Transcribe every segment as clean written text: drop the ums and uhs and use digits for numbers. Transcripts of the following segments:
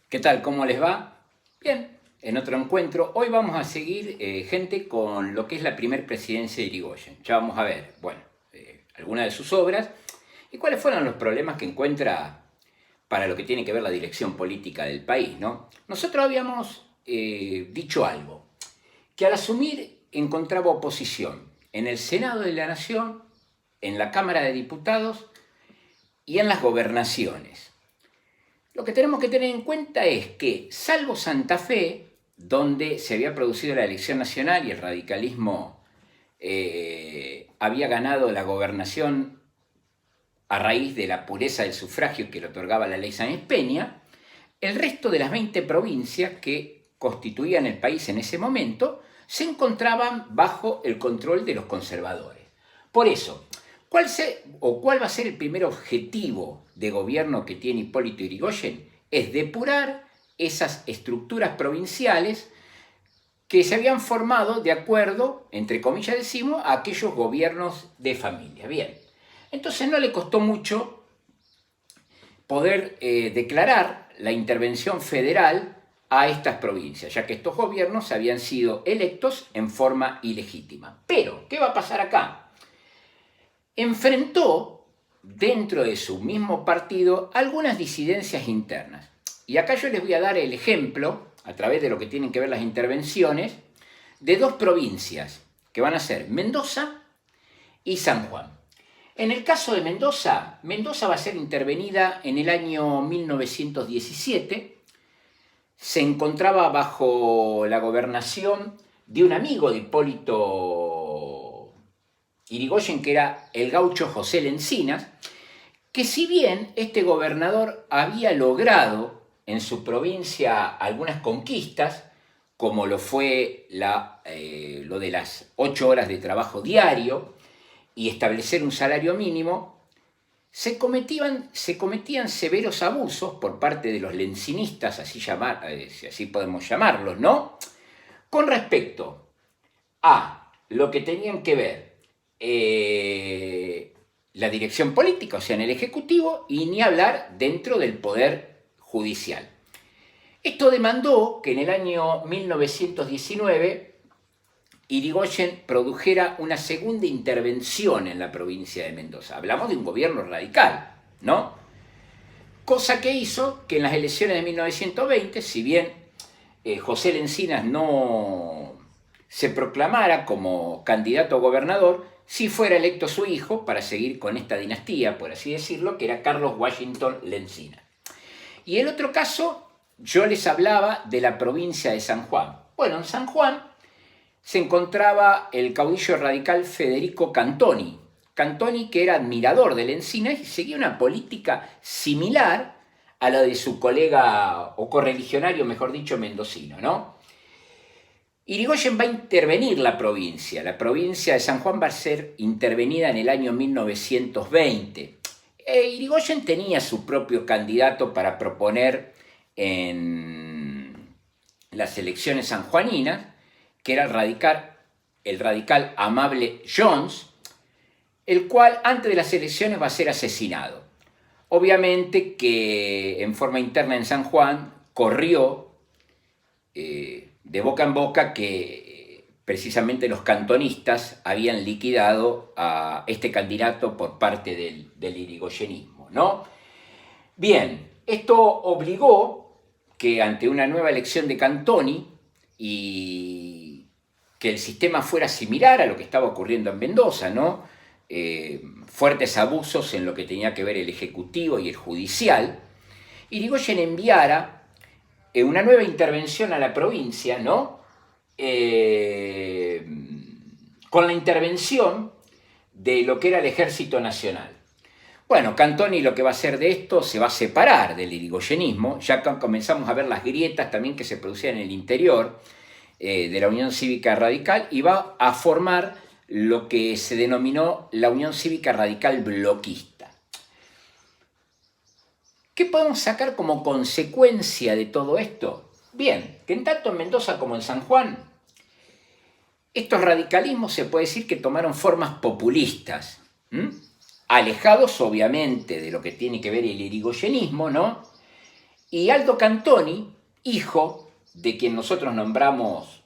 ¿Qué tal? ¿Cómo les va? Bien, en otro encuentro. Hoy vamos a seguir, gente, con lo que es la primer presidencia de Irigoyen. Ya vamos a ver, bueno, algunas de sus obras y cuáles fueron los problemas que encuentra para lo que tiene que ver la dirección política del país, ¿no? Nosotros habíamos dicho algo, que al asumir encontraba oposición en el Senado de la Nación, en la Cámara de Diputados y en las gobernaciones. Lo que tenemos que tener en cuenta es que, salvo Santa Fe, donde se había producido la elección nacional y el radicalismo había ganado la gobernación a raíz de la pureza del sufragio que le otorgaba la ley Sáenz Peña, el resto de las 20 provincias que constituían el país en ese momento se encontraban bajo el control de los conservadores. Por eso, ¿cuál va a ser el primer objetivo de gobierno que tiene Hipólito Yrigoyen? Es depurar esas estructuras provinciales que se habían formado de acuerdo, entre comillas decimos, a aquellos gobiernos de familia. Bien, entonces no le costó mucho poder declarar la intervención federal a estas provincias, ya que estos gobiernos habían sido electos en forma ilegítima. Pero, ¿qué va a pasar acá? Enfrentó dentro de su mismo partido algunas disidencias internas. Y acá yo les voy a dar el ejemplo, a través de lo que tienen que ver las intervenciones, de dos provincias, que van a ser Mendoza y San Juan. En el caso de Mendoza, Mendoza va a ser intervenida en el año 1917. Se encontraba bajo la gobernación de un amigo de Hipólito Yrigoyen, que era el gaucho José Lencinas, que si bien este gobernador había logrado en su provincia algunas conquistas, como lo fue lo de las 8 horas de trabajo diario y establecer un salario mínimo, se cometían severos abusos por parte de los lencinistas, así podemos llamarlos, ¿no? Con respecto a lo que tenían que ver la dirección política, o sea, en el Ejecutivo, y ni hablar dentro del Poder Judicial. Esto demandó que en el año 1919 Yrigoyen produjera una segunda intervención en la provincia de Mendoza. Hablamos de un gobierno radical, ¿no? Cosa que hizo que en las elecciones de 1920, si bien José Lencinas no se proclamara como candidato a gobernador, sí fuera electo su hijo para seguir con esta dinastía, por así decirlo, que era Carlos Washington Lencinas. Y el otro caso, yo les hablaba de la provincia de San Juan. Bueno, en San Juan se encontraba el caudillo radical Federico Cantoni. Cantoni, que era admirador de Lencinas y seguía una política similar a la de su colega o correligionario, mejor dicho, mendocino, ¿no? Yrigoyen va a intervenir la provincia. La provincia de San Juan va a ser intervenida en el año 1920. Yrigoyen tenía su propio candidato para proponer en las elecciones sanjuaninas, que era el radical Amable Jones, el cual antes de las elecciones va a ser asesinado. Obviamente que en forma interna en San Juan corrió de boca en boca que precisamente los cantonistas habían liquidado a este candidato por parte del irigoyenismo, ¿no? Bien, esto obligó que ante una nueva elección de Cantoni y que el sistema fuera similar a lo que estaba ocurriendo en Mendoza, ¿no? Fuertes abusos en lo que tenía que ver el ejecutivo y el judicial, Yrigoyen enviara una nueva intervención a la provincia, ¿no? Con la intervención de lo que era el Ejército Nacional. Bueno, Cantoni lo que va a hacer de esto, se va a separar del irigoyenismo, ya comenzamos a ver las grietas también que se producían en el interior de la Unión Cívica Radical, y va a formar lo que se denominó la Unión Cívica Radical Bloquista. ¿Qué podemos sacar como consecuencia de todo esto? Bien, que en tanto en Mendoza como en San Juan, estos radicalismos se puede decir que tomaron formas populistas, alejados obviamente de lo que tiene que ver el irigoyenismo, ¿no? Y Aldo Cantoni, hijo de quien nosotros nombramos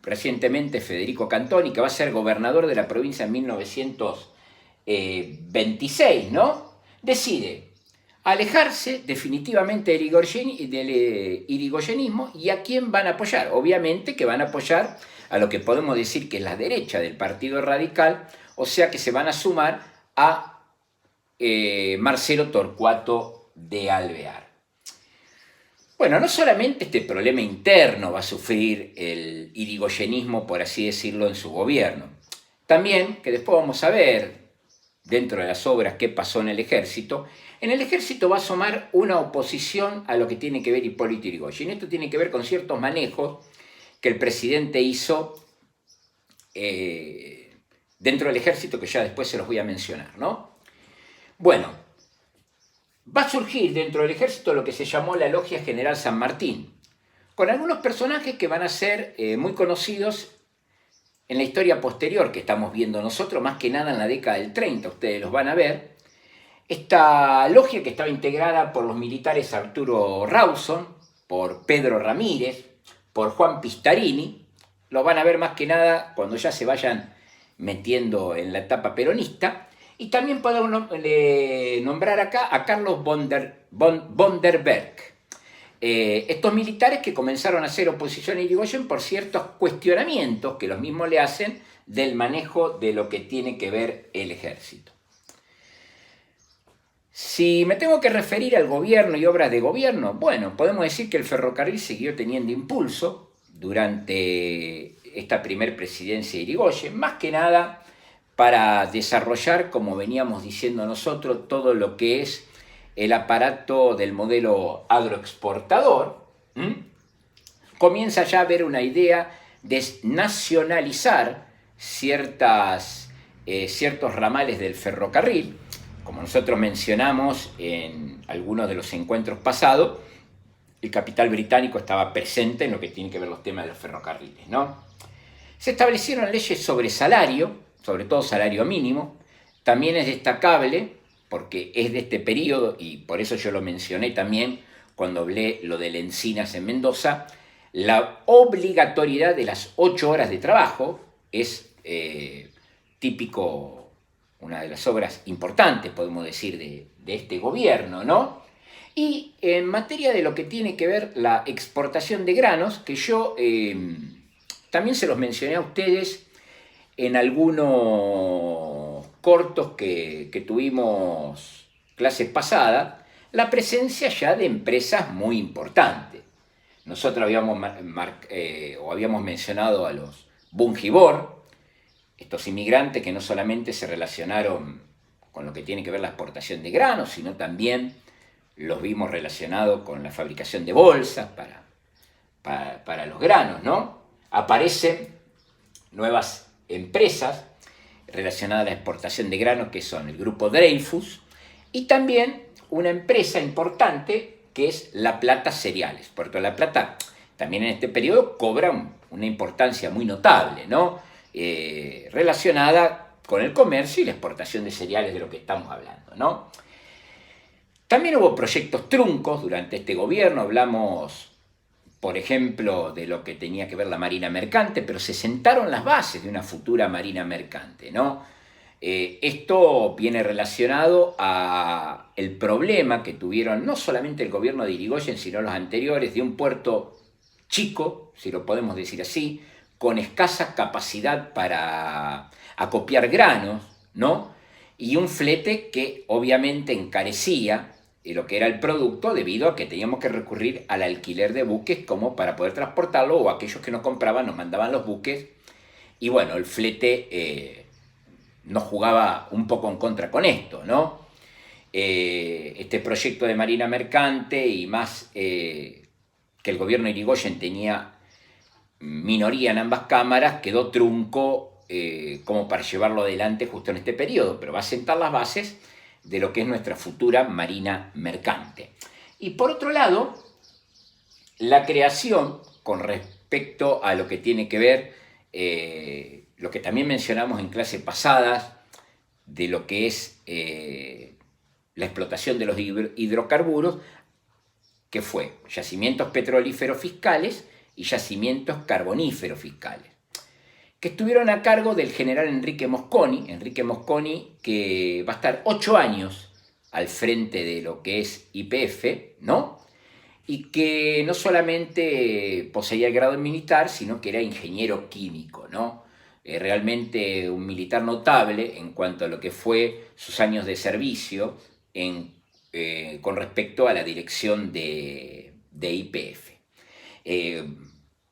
recientemente, Federico Cantoni, que va a ser gobernador de la provincia en 1926, ¿no? Decide alejarse definitivamente del irigoyenismo. ¿Y a quién van a apoyar? Obviamente que van a apoyar a lo que podemos decir que es la derecha del Partido Radical, o sea que se van a sumar a Marcelo Torcuato de Alvear. Bueno, no solamente este problema interno va a sufrir el irigoyenismo, por así decirlo, en su gobierno, también, que después vamos a ver dentro de las obras qué pasó en el ejército va a asomar una oposición a lo que tiene que ver Hipólito Yrigoyen. Esto tiene que ver con ciertos manejos que el presidente hizo dentro del ejército, que ya después se los voy a mencionar, ¿no? Bueno, va a surgir dentro del ejército lo que se llamó la Logia General San Martín, con algunos personajes que van a ser muy conocidos en la historia posterior que estamos viendo nosotros, más que nada en la década del 30, ustedes los van a ver. Esta logia, que estaba integrada por los militares Arturo Rawson, por Pedro Ramírez, por Juan Pistarini, los van a ver más que nada cuando ya se vayan metiendo en la etapa peronista. Y también podemos nombrar acá a Carlos von der Berg. Estos militares que comenzaron a hacer oposición a Irigoyen por ciertos cuestionamientos que los mismos le hacen del manejo de lo que tiene que ver el ejército. Si me tengo que referir al gobierno y obras de gobierno, bueno, podemos decir que el ferrocarril siguió teniendo impulso durante esta primer presidencia de Irigoyen, más que nada para desarrollar, como veníamos diciendo nosotros, todo lo que es el aparato del modelo agroexportador. Comienza ya a haber una idea de nacionalizar ciertos ramales del ferrocarril. Como nosotros mencionamos en algunos de los encuentros pasados, el capital británico estaba presente en lo que tiene que ver los temas de los ferrocarriles, ¿no? Se establecieron leyes sobre salario, sobre todo salario mínimo. También es destacable, porque es de este periodo, y por eso yo lo mencioné también cuando hablé lo del Encinas en Mendoza, la obligatoriedad de las 8 horas de trabajo es típico, una de las obras importantes, podemos decir, de este gobierno, ¿no? Y en materia de lo que tiene que ver la exportación de granos, que yo también se los mencioné a ustedes en algunos cortos que tuvimos clases pasadas, la presencia ya de empresas muy importantes. Nosotros habíamos mencionado a los Bungibor, estos inmigrantes que no solamente se relacionaron con lo que tiene que ver la exportación de granos, sino también los vimos relacionados con la fabricación de bolsas para los granos, ¿no? Aparecen nuevas empresas relacionadas a la exportación de granos, que son el grupo Dreyfus, y también una empresa importante que es La Plata Cereales, porque La Plata también en este periodo cobra una importancia muy notable, ¿no? Relacionada con el comercio y la exportación de cereales, de lo que estamos hablando, ¿no? También hubo proyectos truncos durante este gobierno. Hablamos, por ejemplo, de lo que tenía que ver la marina mercante, pero se sentaron las bases de una futura marina mercante, ¿no? Esto viene relacionado a el problema que tuvieron no solamente el gobierno de Irigoyen, sino los anteriores, de un puerto chico, si lo podemos decir así, con escasa capacidad para acopiar granos, ¿no? Y un flete que obviamente encarecía lo que era el producto, debido a que teníamos que recurrir al alquiler de buques como para poder transportarlo, o aquellos que nos compraban nos mandaban los buques, y bueno, el flete nos jugaba un poco en contra con esto, ¿no? Este proyecto de marina mercante, y más que el gobierno de Irigoyen tenía minoría en ambas cámaras, quedó trunco como para llevarlo adelante justo en este periodo, pero va a sentar las bases de lo que es nuestra futura marina mercante. Y por otro lado, la creación con respecto a lo que tiene que ver, lo que también mencionamos en clases pasadas, de lo que es la explotación de los hidrocarburos, que fue yacimientos petrolíferos fiscales y yacimientos carboníferos fiscales, que estuvieron a cargo del general Enrique Mosconi, que va a estar 8 años al frente de lo que es YPF, ¿no? Y que no solamente poseía el grado militar, sino que era ingeniero químico, ¿no? Realmente un militar notable en cuanto a lo que fue sus años de servicio con respecto a la dirección de YPF.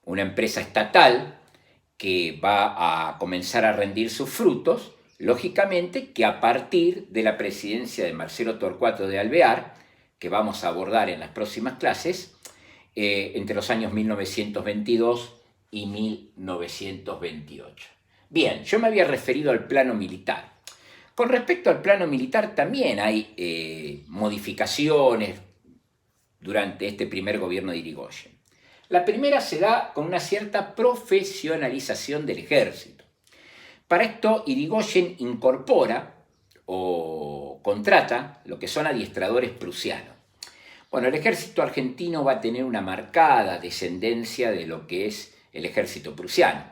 Una empresa estatal que va a comenzar a rendir sus frutos, lógicamente que a partir de la presidencia de Marcelo Torcuato de Alvear, que vamos a abordar en las próximas clases, entre los años 1922 y 1928. Bien, yo me había referido al plano militar. Con respecto al plano militar también hay modificaciones durante este primer gobierno de Irigoyen. La primera se da con una cierta profesionalización del ejército. Para esto, Irigoyen incorpora o contrata lo que son adiestradores prusianos. Bueno, el ejército argentino va a tener una marcada descendencia de lo que es el ejército prusiano.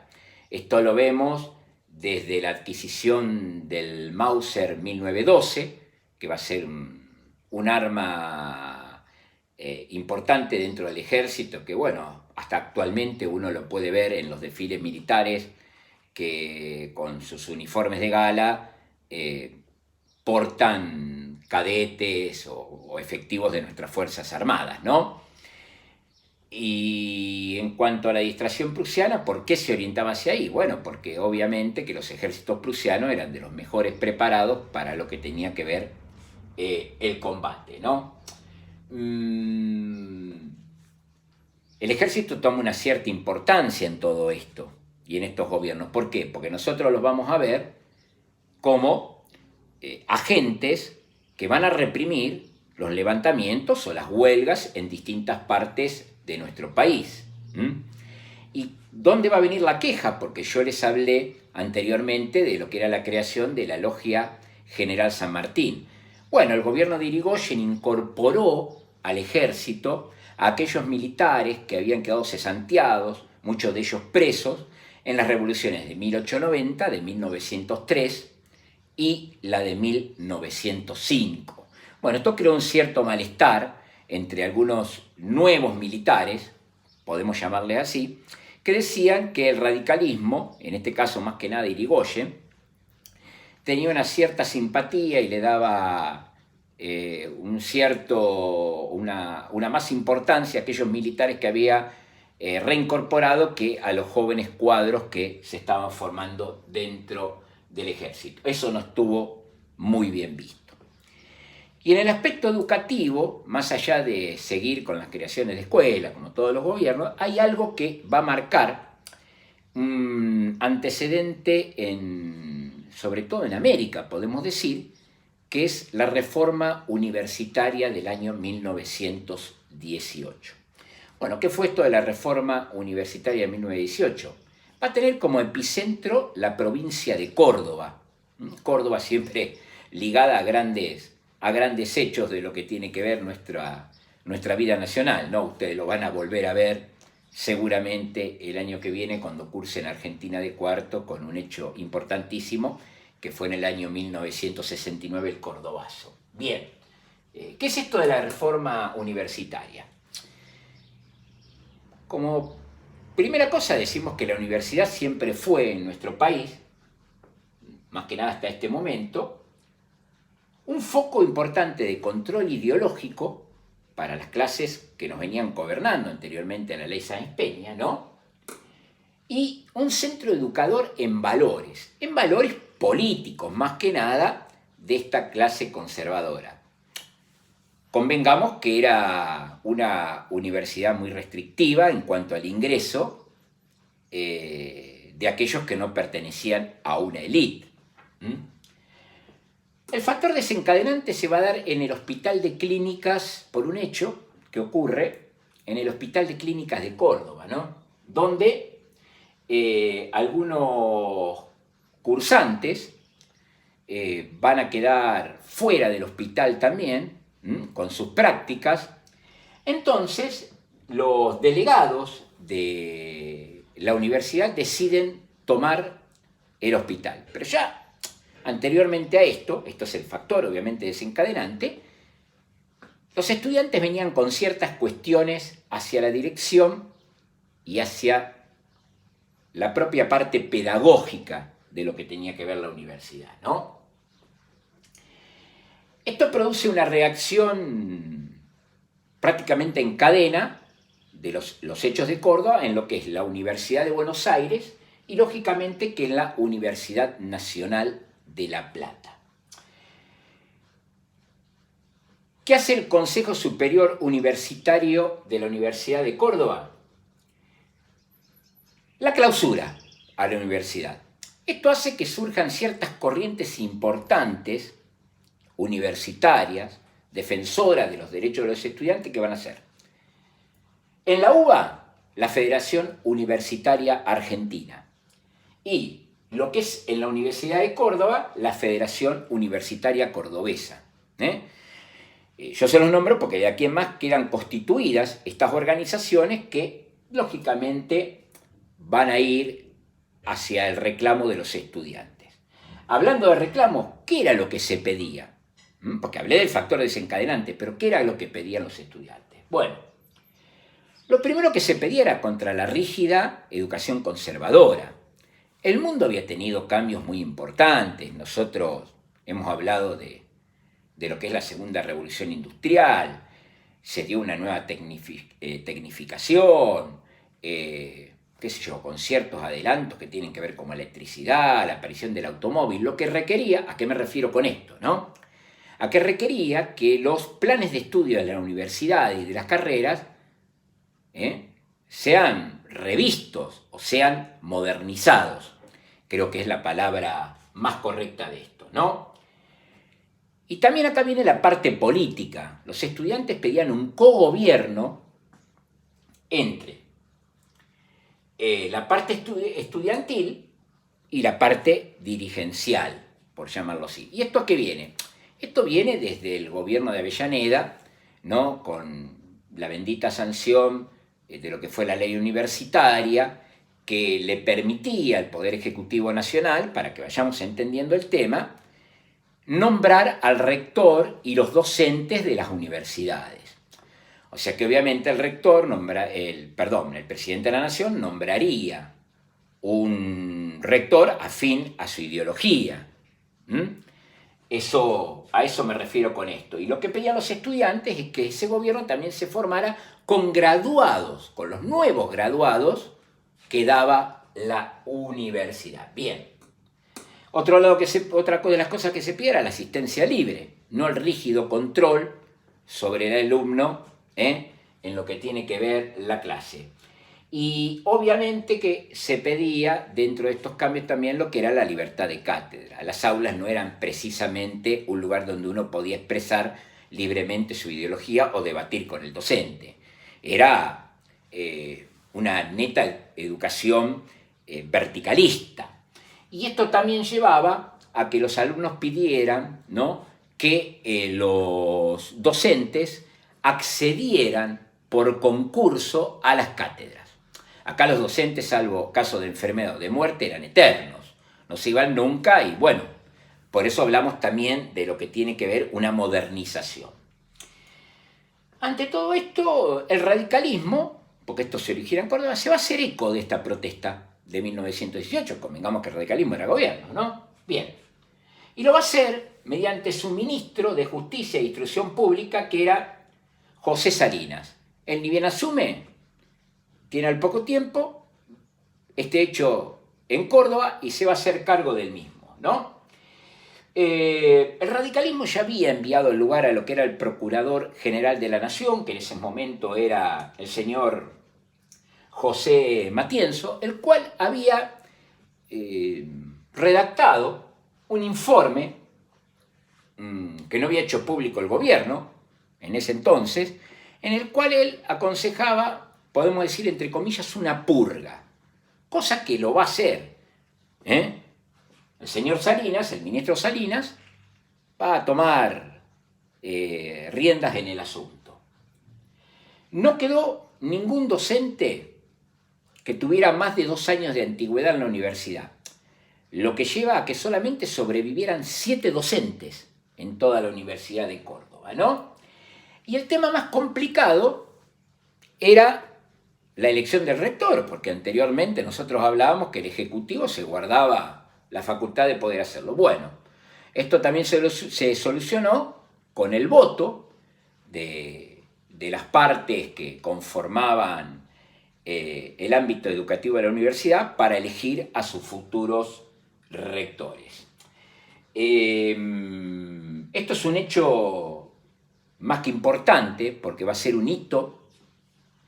Esto lo vemos desde la adquisición del Mauser 1912, que va a ser un arma importante dentro del ejército, que bueno, hasta actualmente uno lo puede ver en los desfiles militares, que con sus uniformes de gala portan cadetes o efectivos de nuestras Fuerzas Armadas, ¿no? Y en cuanto a la adiestración prusiana, ¿por qué se orientaba hacia ahí? Bueno, porque obviamente que los ejércitos prusianos eran de los mejores preparados para lo que tenía que ver el combate, ¿no? El ejército toma una cierta importancia en todo esto y en estos gobiernos. ¿Por qué? Porque nosotros los vamos a ver como agentes que van a reprimir los levantamientos o las huelgas en distintas partes de nuestro país. ¿Y dónde va a venir la queja? Porque yo les hablé anteriormente de lo que era la creación de la Logia General San Martín. Bueno, el gobierno de Irigoyen incorporó al ejército a aquellos militares que habían quedado cesanteados, muchos de ellos presos, en las revoluciones de 1890, de 1903 y la de 1905. Bueno, esto creó un cierto malestar entre algunos nuevos militares, podemos llamarles así, que decían que el radicalismo, en este caso más que nada Irigoyen, tenía una cierta simpatía y le daba una más importancia a aquellos militares que había reincorporado que a los jóvenes cuadros que se estaban formando dentro del ejército. Eso no estuvo muy bien visto. Y en el aspecto educativo, más allá de seguir con las creaciones de escuelas, como todos los gobiernos, hay algo que va a marcar un antecedente, sobre todo en América, podemos decir, que es la reforma universitaria del año 1918. Bueno, ¿qué fue esto de la reforma universitaria de 1918? Va a tener como epicentro la provincia de Córdoba. Córdoba siempre ligada a grandes hechos de lo que tiene que ver nuestra vida nacional, ¿no? Ustedes lo van a volver a ver seguramente el año que viene cuando cursen Argentina de cuarto, con un hecho importantísimo que fue en el año 1969 el Cordobazo. Bien, ¿qué es esto de la reforma universitaria? Como primera cosa decimos que la universidad siempre fue en nuestro país, más que nada hasta este momento, un foco importante de control ideológico para las clases que nos venían gobernando anteriormente a la ley Sáenz Peña, ¿no? Y un centro educador en valores políticos, más que nada, de esta clase conservadora. Convengamos que era una universidad muy restrictiva en cuanto al ingreso de aquellos que no pertenecían a una élite. El factor desencadenante se va a dar en el Hospital de Clínicas por un hecho que ocurre en el Hospital de Clínicas de Córdoba, ¿no? Donde algunos cursantes van a quedar fuera del hospital también, con sus prácticas, Entonces, los delegados de la universidad deciden tomar el hospital. Pero ya anteriormente a esto es el factor obviamente desencadenante, los estudiantes venían con ciertas cuestiones hacia la dirección y hacia la propia parte pedagógica de lo que tenía que ver la universidad, ¿no? Esto produce una reacción prácticamente en cadena de los hechos de Córdoba en lo que es la Universidad de Buenos Aires y lógicamente que en la Universidad Nacional de La Plata. ¿Qué hace el Consejo Superior Universitario de la Universidad de Córdoba? La clausura a la universidad. Esto hace que surjan ciertas corrientes importantes, universitarias, defensoras de los derechos de los estudiantes, que van a ser. En la UBA, la Federación Universitaria Argentina. Y lo que es en la Universidad de Córdoba, la Federación Universitaria Cordobesa. Yo se los nombro porque de aquí en más quedan constituidas estas organizaciones que, lógicamente, van a ir hacia el reclamo de los estudiantes. Hablando de reclamos, ¿qué era lo que se pedía? Porque hablé del factor desencadenante, pero ¿qué era lo que pedían los estudiantes? Bueno, lo primero que se pedía era contra la rígida educación conservadora. El mundo había tenido cambios muy importantes. Nosotros hemos hablado de lo que es la segunda revolución industrial, se dio una nueva tecnificación, qué sé yo, con ciertos adelantos que tienen que ver con electricidad, la aparición del automóvil, lo que requería, ¿a qué me refiero con esto, no? A que requería que los planes de estudio de la universidad y de las carreras sean revistos o sean modernizados. Creo que es la palabra más correcta de esto, ¿no? Y también acá viene la parte política. Los estudiantes pedían un cogobierno entre la parte estudiantil y la parte dirigencial, por llamarlo así. ¿Y esto a qué viene? Esto viene desde el gobierno de Avellaneda, ¿no? Con la bendita sanción de lo que fue la ley universitaria, que le permitía al Poder Ejecutivo Nacional, para que vayamos entendiendo el tema, nombrar al rector y los docentes de las universidades. O sea que obviamente el rector, el presidente de la Nación nombraría un rector afín a su ideología. A eso me refiero con esto. Y lo que pedían los estudiantes es que ese gobierno también se formara con graduados, con los nuevos graduados que daba la universidad. Bien. Otra de las cosas que se pide era la asistencia libre, no el rígido control sobre el alumno en lo que tiene que ver la clase. Y obviamente que se pedía dentro de estos cambios también lo que era la libertad de cátedra. Las aulas no eran precisamente un lugar donde uno podía expresar libremente su ideología o debatir con el docente. Era una neta educación verticalista. Y esto también llevaba a que los alumnos pidieran, ¿no?, que los docentes accedieran por concurso a las cátedras. Acá los docentes, salvo caso de enfermedad o de muerte, eran eternos, no se iban nunca y bueno, por eso hablamos también de lo que tiene que ver una modernización. Ante todo esto, el radicalismo, porque esto se origina en Córdoba, se va a hacer eco de esta protesta de 1918, convengamos que el radicalismo era gobierno, ¿no? Bien. Y lo va a hacer mediante su ministro de Justicia e Instrucción Pública, que era José Salinas. Él ni bien asume, tiene al poco tiempo este hecho en Córdoba y se va a hacer cargo del mismo, ¿no? El radicalismo ya había enviado el lugar a lo que era el Procurador General de la Nación, que en ese momento era el señor José Matienzo, el cual había redactado un informe que no había hecho público el gobierno en ese entonces, en el cual él aconsejaba, podemos decir entre comillas, una purga, cosa que lo va a hacer. El señor Salinas, el ministro Salinas, va a tomar riendas en el asunto. No quedó ningún docente que tuviera más de 2 años de antigüedad en la universidad, lo que lleva a que solamente sobrevivieran 7 docentes en toda la Universidad de Córdoba, ¿no? Y el tema más complicado era la elección del rector, porque anteriormente nosotros hablábamos que el Ejecutivo se guardaba la facultad de poder hacerlo. Bueno, esto también se solucionó con el voto de las partes que conformaban el ámbito educativo de la universidad para elegir a sus futuros rectores. Esto es un hecho más que importante porque va a ser un hito,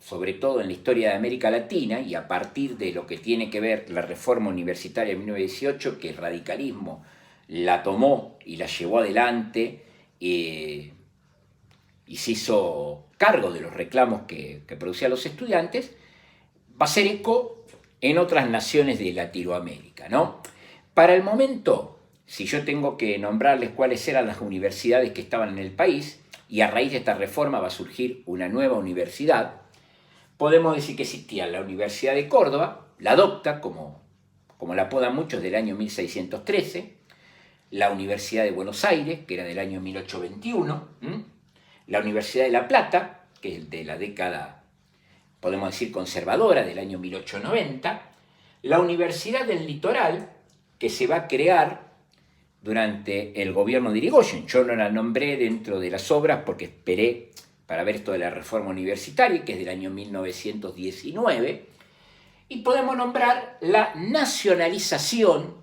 sobre todo en la historia de América Latina, y a partir de lo que tiene que ver la reforma universitaria de 1918, que el radicalismo la tomó y la llevó adelante y se hizo cargo de los reclamos que producían los estudiantes, va a ser eco en otras naciones de Latinoamérica, ¿no? Para el momento, si yo tengo que nombrarles cuáles eran las universidades que estaban en el país, y a raíz de esta reforma va a surgir una nueva universidad, podemos decir que existía la Universidad de Córdoba, la docta, como la apodan muchos, del año 1613, la Universidad de Buenos Aires, que era del año 1821, la Universidad de La Plata, que es de la década, podemos decir, conservadora, del año 1890, la Universidad del Litoral, que se va a crear durante el gobierno de Irigoyen. Yo no la nombré dentro de las obras porque esperé para ver esto de la reforma universitaria, que es del año 1919, y podemos nombrar la nacionalización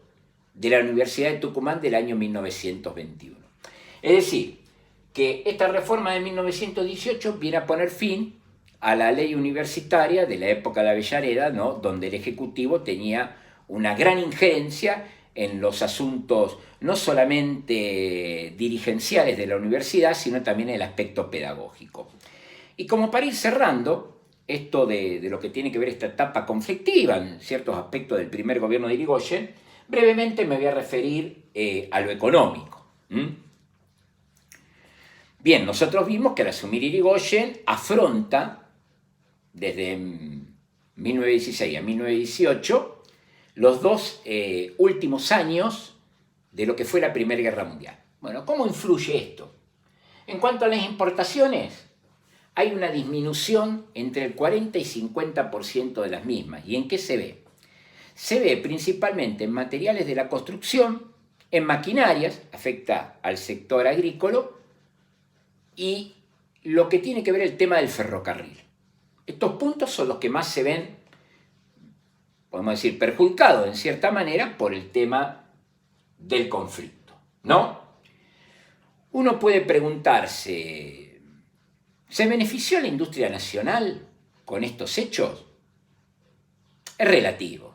de la Universidad de Tucumán del año 1921. Es decir, que esta reforma de 1918 viene a poner fin a la ley universitaria de la época de Avellaneda, ¿no?, donde el Ejecutivo tenía una gran injerencia en los asuntos no solamente dirigenciales de la universidad, sino también en el aspecto pedagógico. Y como para ir cerrando, esto de lo que tiene que ver esta etapa conflictiva en ciertos aspectos del primer gobierno de Irigoyen, brevemente me voy a referir a lo económico. Bien, nosotros vimos que al asumir Irigoyen afronta desde 1916 a 1918 los dos últimos años de lo que fue la Primera Guerra Mundial. Bueno, ¿cómo influye esto? En cuanto a las importaciones, hay una disminución entre el 40 y 50% de las mismas. ¿Y en qué se ve? Se ve principalmente en materiales de la construcción, en maquinarias, afecta al sector agrícola, y lo que tiene que ver el tema del ferrocarril. Estos puntos son los que más se ven, podemos decir, perjudicados en cierta manera por el tema del conflicto, ¿no? Uno puede preguntarse, ¿se benefició la industria nacional con estos hechos? Es relativo.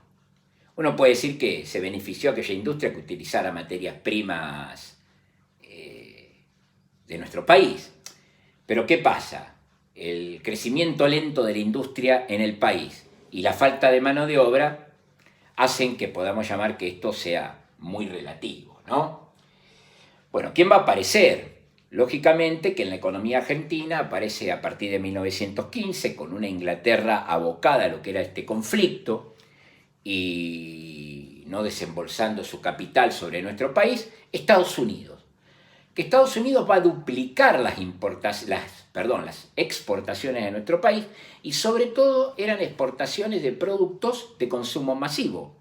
Uno puede decir que se benefició aquella industria que utilizara materias primas de nuestro país. Pero ¿qué pasa? El crecimiento lento de la industria en el país y la falta de mano de obra hacen que podamos llamar que esto sea muy relativo, ¿no? Bueno, ¿quién va a aparecer? Lógicamente que en la economía argentina aparece a partir de 1915 con una Inglaterra abocada a lo que era este conflicto y no desembolsando su capital sobre nuestro país, Estados Unidos. Que Estados Unidos va a duplicar las exportaciones de nuestro país y sobre todo eran exportaciones de productos de consumo masivo,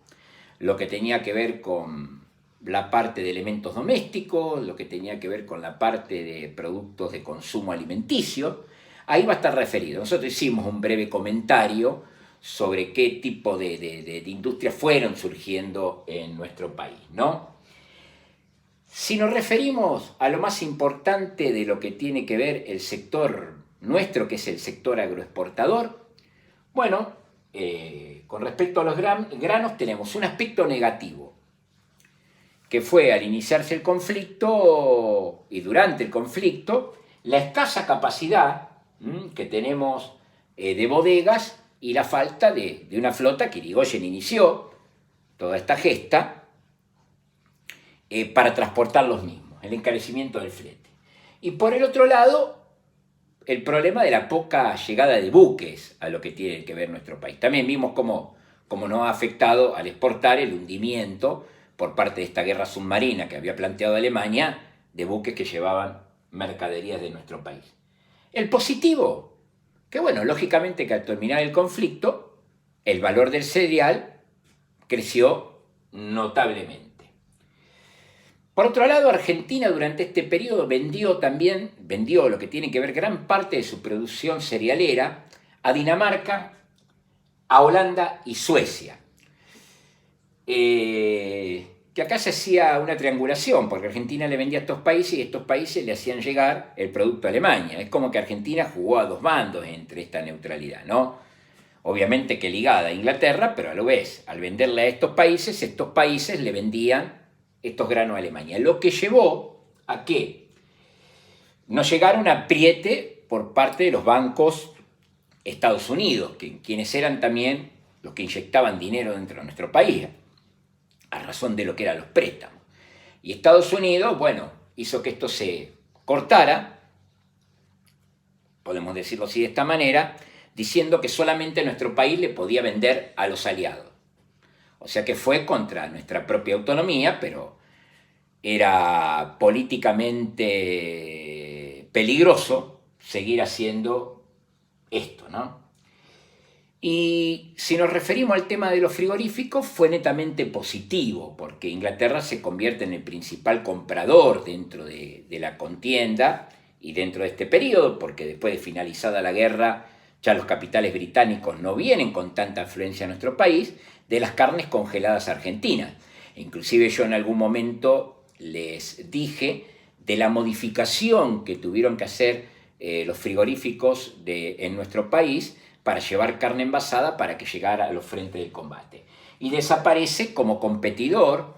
lo que tenía que ver con la parte de elementos domésticos, lo que tenía que ver con la parte de productos de consumo alimenticio. Ahí va a estar referido. Nosotros hicimos un breve comentario sobre qué tipo de industrias fueron surgiendo en nuestro país, ¿no? Si nos referimos a lo más importante de lo que tiene que ver el sector nuestro, que es el sector agroexportador, bueno, con respecto a los granos tenemos un aspecto negativo, que fue al iniciarse el conflicto y durante el conflicto, la escasa capacidad que tenemos de bodegas y la falta de una flota que Irigoyen inició, toda esta gesta, para transportar los mismos, el encarecimiento del flete. Y por el otro lado, el problema de la poca llegada de buques a lo que tiene que ver nuestro país. También vimos cómo nos ha afectado al exportar el hundimiento por parte de esta guerra submarina que había planteado Alemania de buques que llevaban mercaderías de nuestro país. El positivo, que bueno, lógicamente que al terminar el conflicto, el valor del cereal creció notablemente. Por otro lado, Argentina durante este periodo vendió lo que tiene que ver gran parte de su producción cerealera a Dinamarca, a Holanda y Suecia. Que acá se hacía una triangulación, porque Argentina le vendía a estos países y estos países le hacían llegar el producto a Alemania. Es como que Argentina jugó a dos bandos entre esta neutralidad, ¿no? Obviamente que ligada a Inglaterra, pero a lo vez, al venderle a estos países le vendían estos granos a Alemania. Lo que llevó a que no llegara un apriete por parte de los bancos Estados Unidos, quienes eran también los que inyectaban dinero dentro de nuestro país, a razón de lo que eran los préstamos. Y Estados Unidos, bueno, hizo que esto se cortara, podemos decirlo así de esta manera, diciendo que solamente nuestro país le podía vender a los aliados. O sea que fue contra nuestra propia autonomía, pero era políticamente peligroso seguir haciendo esto, ¿no? Y si nos referimos al tema de los frigoríficos, fue netamente positivo, porque Inglaterra se convierte en el principal comprador dentro de la contienda y dentro de este periodo, porque después de finalizada la guerra, ya los capitales británicos no vienen con tanta afluencia a nuestro país, de las carnes congeladas argentinas. Inclusive yo en algún momento les dije de la modificación que tuvieron que hacer los frigoríficos en nuestro país para llevar carne envasada para que llegara a los frentes del combate. Y desaparece como competidor,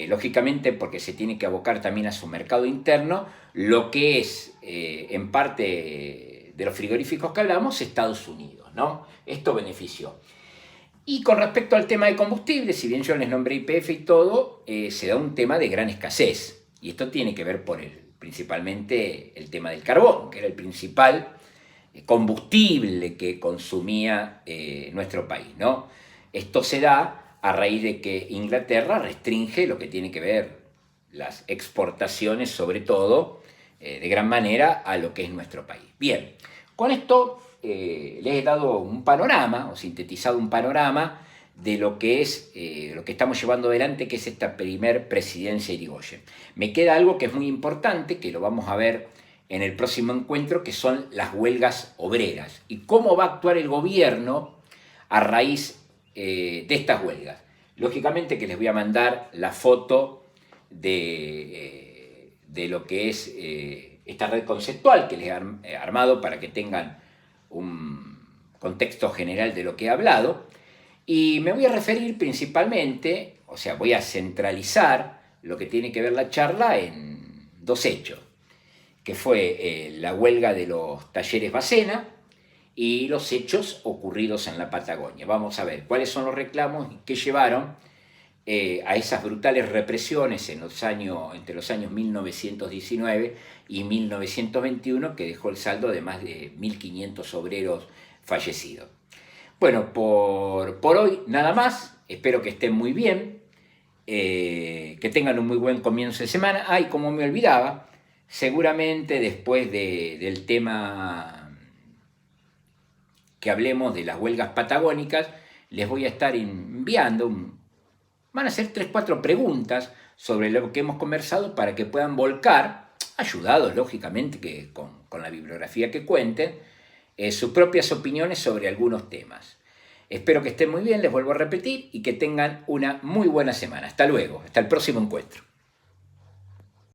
lógicamente porque se tiene que abocar también a su mercado interno, lo que es en parte de los frigoríficos que hablamos, Estados Unidos, ¿no? Esto benefició. Y con respecto al tema de combustible, si bien yo les nombré YPF y todo, se da un tema de gran escasez. Y esto tiene que ver principalmente el tema del carbón, que era el principal combustible que consumía nuestro país, ¿no? Esto se da a raíz de que Inglaterra restringe lo que tiene que ver las exportaciones, sobre todo, de gran manera a lo que es nuestro país. Bien, con esto les he dado un panorama, o sintetizado un panorama, de lo que es lo que estamos llevando adelante, que es esta primer presidencia de Irigoyen. Me queda algo que es muy importante, que lo vamos a ver en el próximo encuentro, que son las huelgas obreras y cómo va a actuar el gobierno a raíz de estas huelgas. Lógicamente que les voy a mandar la foto de lo que es esta red conceptual que les he armado para que tengan un contexto general de lo que he hablado, y me voy a referir principalmente, o sea, voy a centralizar lo que tiene que ver la charla en dos hechos, que fue la huelga de los talleres Bacena y los hechos ocurridos en la Patagonia. Vamos a ver cuáles son los reclamos que llevaron a esas brutales represiones entre los años 1919 y 1921, que dejó el saldo de más de 1.500 obreros fallecidos. Bueno, por hoy nada más, espero que estén muy bien, que tengan un muy buen comienzo de semana. Ay, como me olvidaba, seguramente después del tema que hablemos de las huelgas patagónicas, les voy a estar enviando, van a ser 3-4 preguntas sobre lo que hemos conversado para que puedan volcar, ayudados lógicamente que con la bibliografía que cuenten, sus propias opiniones sobre algunos temas. Espero que estén muy bien, les vuelvo a repetir, y que tengan una muy buena semana. Hasta luego, hasta el próximo encuentro.